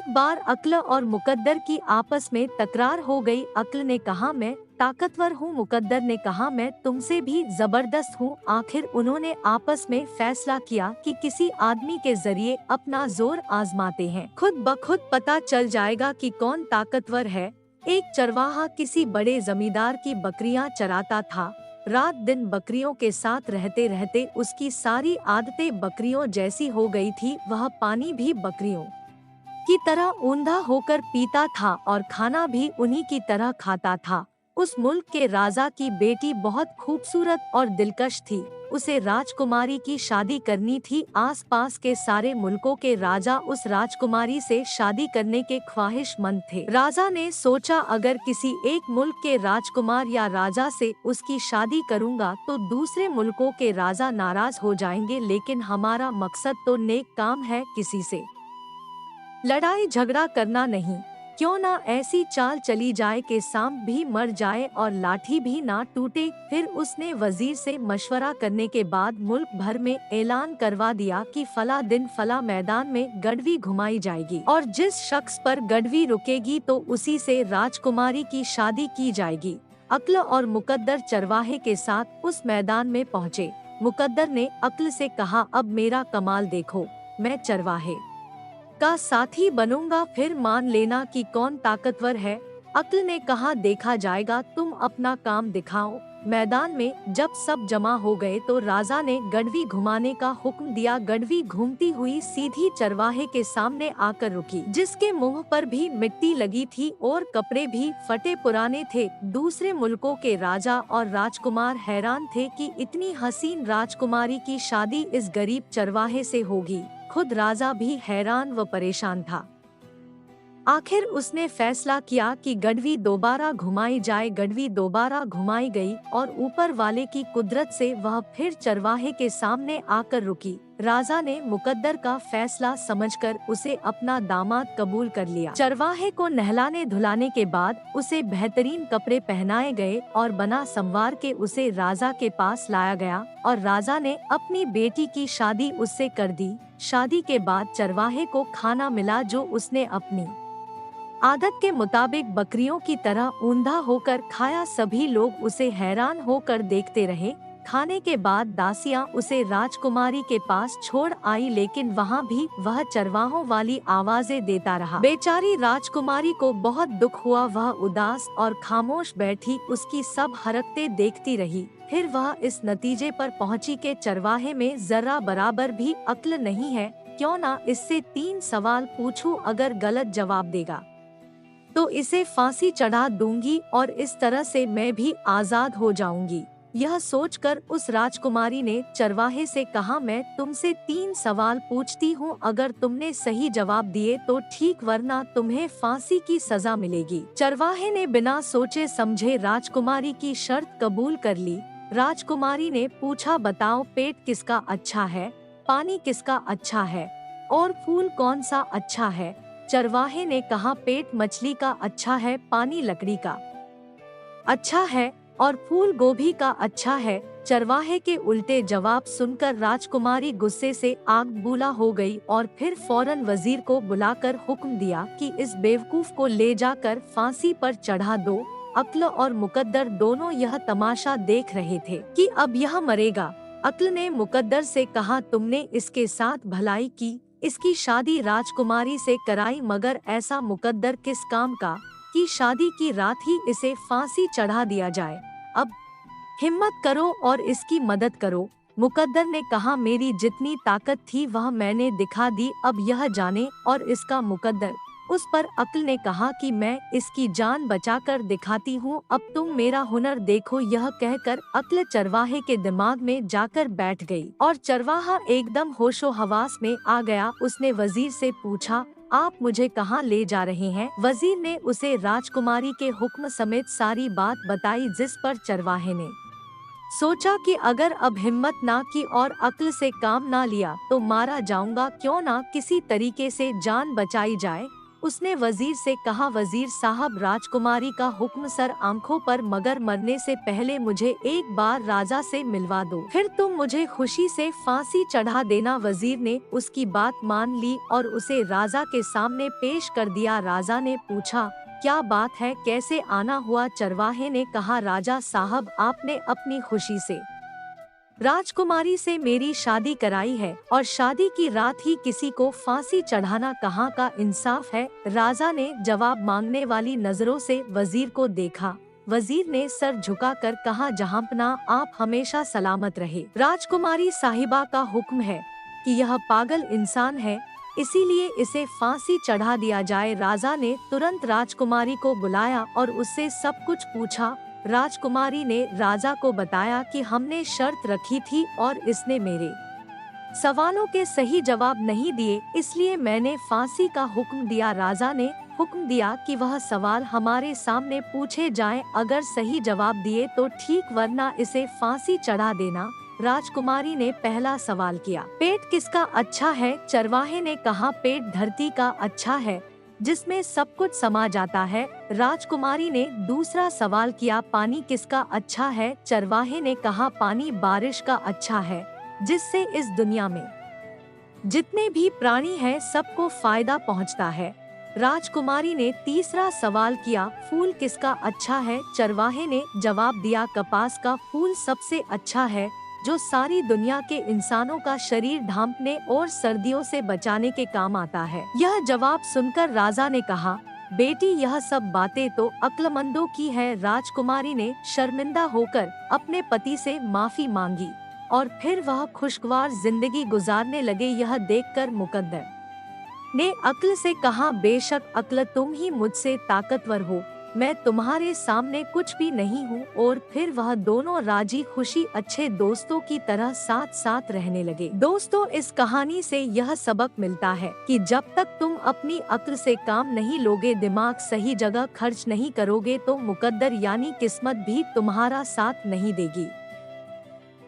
बार अक्ल और मुकद्दर की आपस में तकरार हो गई। अक्ल ने कहा मैं ताकतवर हूँ, मुकद्दर ने कहा मैं तुमसे भी जबरदस्त हूँ। आखिर उन्होंने आपस में फैसला किया कि किसी आदमी के जरिए अपना जोर आजमाते हैं। खुद ब खुद पता चल जाएगा कि कौन ताकतवर है। एक चरवाहा किसी बड़े जमींदार की बकरियां चराता था। रात दिन बकरियों के साथ रहते रहते उसकी सारी आदतें बकरियों जैसी हो गई थी। वह पानी भी बकरियों की तरह ऊंधा होकर पीता था और खाना भी उन्हीं की तरह खाता था। उस मुल्क के राजा की बेटी बहुत खूबसूरत और दिलकश थी। उसे राजकुमारी की शादी करनी थी। आसपास के सारे मुल्कों के राजा उस राजकुमारी से शादी करने के ख्वाहिशमंद थे। राजा ने सोचा अगर किसी एक मुल्क के राजकुमार या राजा से उसकी शादी करूंगा तो दूसरे मुल्कों के राजा नाराज हो जाएंगे, लेकिन हमारा मकसद तो नेक काम है, किसी से लड़ाई झगड़ा करना नहीं। क्यों ना ऐसी चाल चली जाए कि सांप भी मर जाए और लाठी भी ना टूटे। फिर उसने वजीर से मशवरा करने के बाद मुल्क भर में ऐलान करवा दिया कि फला दिन फला मैदान में गड़वी घुमाई जाएगी और जिस शख्स पर गड़वी रुकेगी तो उसी से राजकुमारी की शादी की जाएगी। अक्ल और मुकद्दर चरवाहे के साथ उस मैदान में पहुँचे। मुकद्दर ने अक्ल से कहा अब मेरा कमाल देखो, मैं चरवाहे का साथी बनूंगा, फिर मान लेना कि कौन ताकतवर है। अक्ल ने कहा देखा जाएगा, तुम अपना काम दिखाओ। मैदान में जब सब जमा हो गए तो राजा ने गड़वी घुमाने का हुक्म दिया। गड़वी घूमती हुई सीधी चरवाहे के सामने आकर रुकी, जिसके मुंह पर भी मिट्टी लगी थी और कपड़े भी फटे पुराने थे। दूसरे मुल्कों के राजा और राजकुमार हैरान थे कि इतनी हसीन राजकुमारी की शादी इस गरीब चरवाहे से होगी। खुद राजा भी हैरान व परेशान था। आखिर उसने फैसला किया कि गड़वी दोबारा घुमाई जाए। गड़वी दोबारा घुमाई गई और ऊपर वाले की कुदरत से वह फिर चरवाहे के सामने आकर रुकी। राजा ने मुकद्दर का फैसला समझकर उसे अपना दामाद कबूल कर लिया। चरवाहे को नहलाने धुलाने के बाद उसे बेहतरीन कपड़े पहनाए गए और बना संवार के उसे राजा के पास लाया गया और राजा ने अपनी बेटी की शादी उससे कर दी। शादी के बाद चरवाहे को खाना मिला जो उसने अपनी आदत के मुताबिक बकरियों की तरह ऊंधा होकर खाया। सभी लोग उसे हैरान होकर देखते रहे। खाने के बाद दासियां उसे राजकुमारी के पास छोड़ आई, लेकिन वहां भी वह चरवाहों वाली आवाजें देता रहा। बेचारी राजकुमारी को बहुत दुख हुआ। वह उदास और खामोश बैठी उसकी सब हरकतें देखती रही। फिर वह इस नतीजे पर पहुंची कि चरवाहे में जरा बराबर भी अक्ल नहीं है। क्यों ना इससे 3 सवाल पूछूं, अगर गलत जवाब देगा तो इसे फांसी चढ़ा दूंगी और इस तरह से मैं भी आजाद हो जाऊंगी। यह सोचकर उस राजकुमारी ने चरवाहे से कहा मैं तुमसे 3 सवाल पूछती हूँ, अगर तुमने सही जवाब दिए तो ठीक, वरना तुम्हें फांसी की सजा मिलेगी। चरवाहे ने बिना सोचे समझे राजकुमारी की शर्त कबूल कर ली। राजकुमारी ने पूछा बताओ पेट किसका अच्छा है, पानी किसका अच्छा है और फूल कौन सा अच्छा है। चरवाहे ने कहा पेट मछली का अच्छा है, पानी लकड़ी का अच्छा है और फूल गोभी का अच्छा है। चरवाहे के उल्टे जवाब सुनकर राजकुमारी गुस्से से आग बूला हो गई और फिर फौरन वजीर को बुलाकर हुक्म दिया कि इस बेवकूफ को ले जाकर फांसी पर चढ़ा दो। अक्ल और मुकद्दर दोनों यह तमाशा देख रहे थे कि अब यह मरेगा। अक्ल ने मुकद्दर से कहा तुमने इसके साथ भलाई की, इसकी शादी राजकुमारी से कराई, मगर ऐसा मुकद्दर किस काम का कि शादी की रात ही इसे फांसी चढ़ा दिया जाए। अब हिम्मत करो और इसकी मदद करो। मुकद्दर ने कहा मेरी जितनी ताकत थी वह मैंने दिखा दी, अब यह जाने और इसका मुकद्दर। उस पर अक्ल ने कहा कि मैं इसकी जान बचाकर दिखाती हूँ, अब तुम मेरा हुनर देखो। यह कहकर अक्ल चरवाहे के दिमाग में जाकर बैठ गई और चरवाहा एकदम होशो हवास में आ गया। उसने वजीर से पूछा आप मुझे कहाँ ले जा रहे हैं। वजीर ने उसे राजकुमारी के हुक्म समेत सारी बात बताई, जिस पर चरवाहे ने सोचा कि अगर अब हिम्मत ना की और अक्ल से काम ना लिया तो मारा जाऊंगा। क्यों ना किसी तरीके से जान बचाई जाए। उसने वजीर से कहा, वजीर साहब, राजकुमारी का हुक्म सर आंखों पर, मगर मरने से पहले मुझे एक बार राजा से मिलवा दो, फिर तुम मुझे खुशी से फांसी चढ़ा देना। वजीर ने उसकी बात मान ली और उसे राजा के सामने पेश कर दिया। राजा ने पूछा, क्या बात है, कैसे आना हुआ? चरवाहे ने कहा, राजा साहब, आपने अपनी खुशी से राजकुमारी से मेरी शादी कराई है और शादी की रात ही किसी को फांसी चढ़ाना कहाँ का इंसाफ है। राजा ने जवाब मांगने वाली नजरों से वजीर को देखा। वजीर ने सर झुकाकर कहा, जहांपना, आप हमेशा सलामत रहे। राजकुमारी साहिबा का हुक्म है कि यह पागल इंसान है, इसीलिए इसे फांसी चढ़ा दिया जाए। राजा ने तुरंत राजकुमारी को बुलाया और उससे सब कुछ पूछा। राजकुमारी ने राजा को बताया कि हमने शर्त रखी थी और इसने मेरे सवालों के सही जवाब नहीं दिए, इसलिए मैंने फांसी का हुक्म दिया। राजा ने हुक्म दिया कि वह सवाल हमारे सामने पूछे जाएं, अगर सही जवाब दिए तो ठीक, वरना इसे फांसी चढ़ा देना। राजकुमारी ने पहला सवाल किया, पेट किसका अच्छा है? चरवाहे ने कहा, पेट धरती का अच्छा है, जिसमें सब कुछ समा जाता है। राजकुमारी ने दूसरा सवाल किया, पानी किसका अच्छा है? चरवाहे ने कहा, पानी बारिश का अच्छा है, जिससे इस दुनिया में जितने भी प्राणी हैं सबको फायदा पहुंचता है। राजकुमारी ने तीसरा सवाल किया, फूल किसका अच्छा है? चरवाहे ने जवाब दिया, कपास का फूल सबसे अच्छा है, जो सारी दुनिया के इंसानों का शरीर ढांपने और सर्दियों से बचाने के काम आता है। यह जवाब सुनकर राजा ने कहा, बेटी, यह सब बातें तो अक्लमंदों की है। राजकुमारी ने शर्मिंदा होकर अपने पति से माफी मांगी और फिर वह खुशगवार जिंदगी गुजारने लगे। यह देखकर मुकद्दर ने अक्ल से कहा, बेशक अक्ल, तुम ही मुझसे ताकतवर हो, मैं तुम्हारे सामने कुछ भी नहीं हूँ। और फिर वह दोनों राजी खुशी अच्छे दोस्तों की तरह साथ साथ रहने लगे। दोस्तों, इस कहानी से यह सबक मिलता है कि जब तक तुम अपनी अक्ल से काम नहीं लोगे, दिमाग सही जगह खर्च नहीं करोगे, तो मुकद्दर यानी किस्मत भी तुम्हारा साथ नहीं देगी।